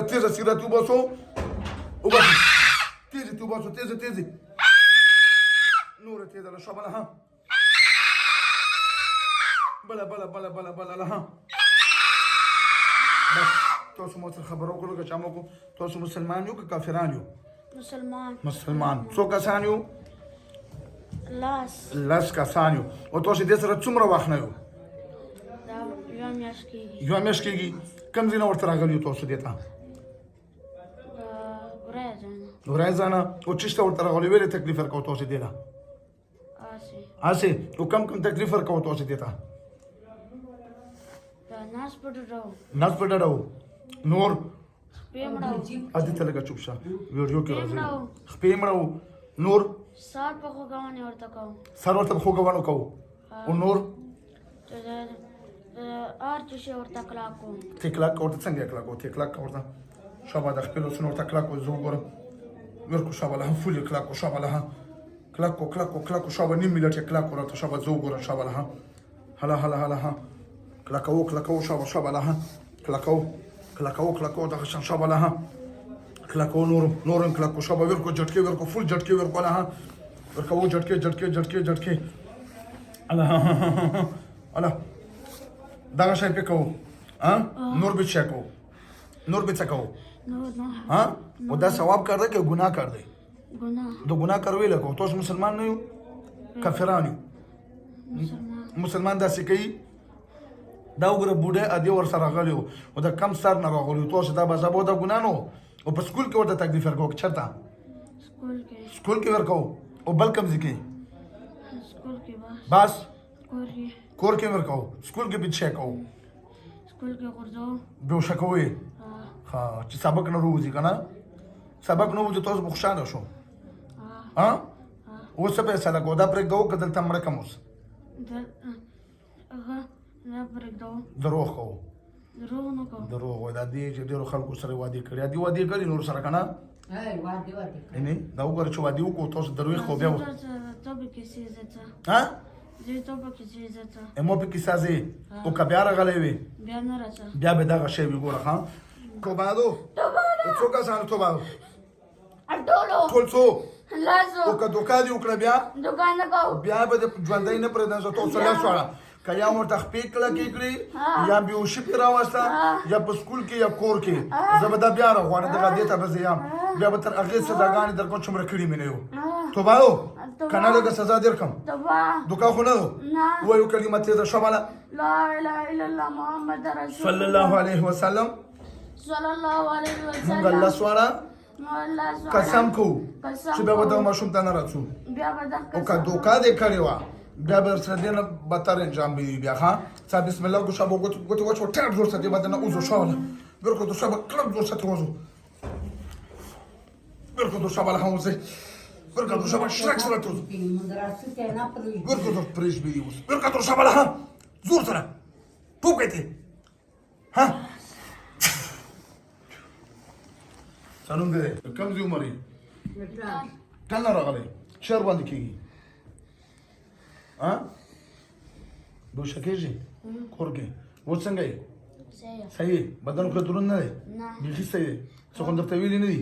تيزه سيرتي وباسو وباسو تيزي وباسو تيزي نور تيزه لشبه لها بلا لها بس تاسو مو څه خبرو کولو که چا مو تاسو مسلمان یو که کافران یو؟ مسلمان. څو کسان یو؟ لس کسان یو. او تاسو دې سره څومره وخت نه یو؟ یوه میاشت کېږي. کوم ځای نه ورته راغلي یو تاسو دې ته؟ ورایزانه. او چېرته ورته راغلي ولې تکلیف ورکوو تاسو دې ته؟ هسې. او کوم تکلیف ورکوو تاسو دې ته؟ ناز په ډډه وو. نور؟ ادې ته لږه چوپ شه، ویډیو کې راځي. خپې مړه وو. نور؟ سر ورته په خوږونو کوو. او نور؟ تکلاک ورته څنګه کلاک وو؟ تکلاک ورته شابه د خپلو سونو ورته کلاک وو. زه وګورم ورکو شابه لها فولې کلاک وو. شابه لها کلاک وو شابه نیم ملت یې کلاک ورته شابه زه وګورم شابه لها هله کلاکو شابه لها کلاکو دغه شان شابه لها کلاکو نورم کلاکو شابه ورکو جټکې ورکو فول جټکې ورکو لها ورکو جټکې الله دغه شی پې کوو. نور به چی کوو؟ نور به څه کوو؟ او دا ثواب کار دی که ګناه کار دی؟ د ګناه کار ویله کوو. تاسو مسلمان نه یو کافران یو؟ مسلمان داسې کوي. دا وګوره بوډۍ ادې ورسره راغلی و او د کم سر نه راغلی و. تاسو دا مذهب دا ګناه نه و. او په سکول کې ورته تکلیف ورکوو که چېرته؟ سکول کې ورکوو. او بل کوم ځای کې؟ بس کور کې ورکوو. سکول کې به څه کوو؟ بېهوشه کوو یې. ښه چې سبق نه راوځي که نه؟ سبق نه وځي تاسو به خوشحاله شو. اوس څه فیصله کوو؟ دا پرېږدو که دلته مړه کړم اوس؟ دروغ کوو. دروغ وایي. دا دې چې ډېرو خلکو سره وعدې کړي. دې وعدې کړي نورو سره که نه؟ دا وګوره چې وعدې وکړو تاسو دروغ خو بیا مو پکې سازې. او که بیا راغلی وې بیا به دغه شی وي. ګوره ښه توبادو څو کسانو توبادو؟ ټول څو؟ او که دوکه دې وکړه بیا به د ژوندی نه پرېږدم. زه تاسو لس واړه که یا ورته خپې کلکې کړي یا بېهوشي پرې راوسته یا په سکول کې یا کور کې. زه به دا بیا راغواړم. دغه دې ته به زه یم. بیا به تر هغې سزاګانې در کوم چې مړه کړي مې نه یو. توبادو که نه لږه سزا دېر کړم. دوکه خو نه ده. ووایو کلمه تېزه شمله صلی الله علیه وسلم. مونږ لس واړه قسم کوو چې بیا به دغه ماشوم ته نه رسو. او که دوکه دې کړې وه بیا به سره دې نه بدتر انجام به وي. بیا ښه څه بسم الله ګوشه به ګوتې وچو ټیټ زور ساتي به دې نه اوزو شاوله ورکو دوشه به کلک زور ساتي وزو ورکو دوشه به لهم وزي ورکو دوشه به شرک سره توزو ورکو دور پریش بي اوس ورکو دوشه به لهم زور سره ټوپ کوي ها سلام دې کوم ځای عمر یې؟ کله راغلی؟ شهر باندې کېږي؟ بېهوشه کېږي کور کې؟ اوس څنګه یې؟ صحیح. بدن خو دروند نه دی؟ بیخي صحیح دی. څه خو درته ویلي نه دي؟